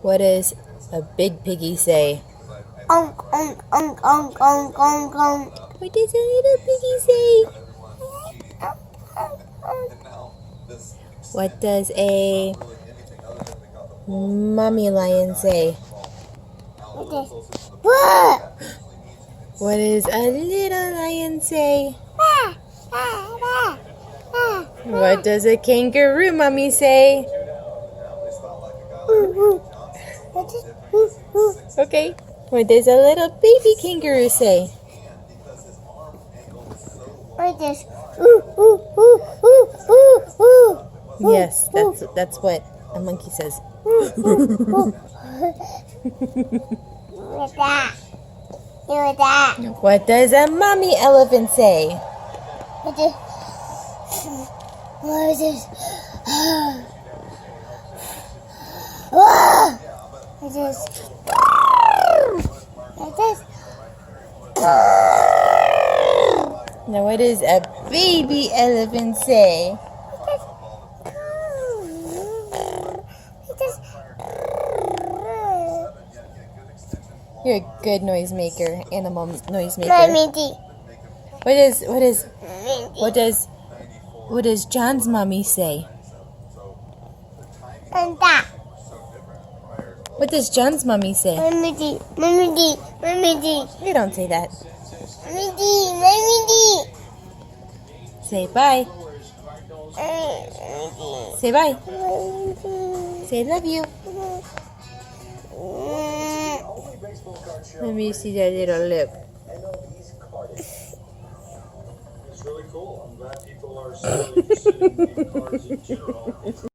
What does a big piggy say? Onk, onk, onk, onk, onk, onk, onk. What does a little piggy say? What does a mommy lion say? What? What does a little lion say? What does a kangaroo mommy say? Okay. What does a little baby kangaroo say? What is ooh, ooh, ooh, ooh, ooh, ooh. Yes, that's what a monkey says. With that. With that. What does a mommy elephant say? What is what is this? What is this? Now what does a baby elephant say? You're a good noisemaker, animal noisemaker. What does John's mommy say? And that. What does John's mommy say? Mommy, You don't say that. mommy. Say bye. Say bye. Say love you. Let me see that little lip. It's really cool. I'm glad people are still interested in cards in general.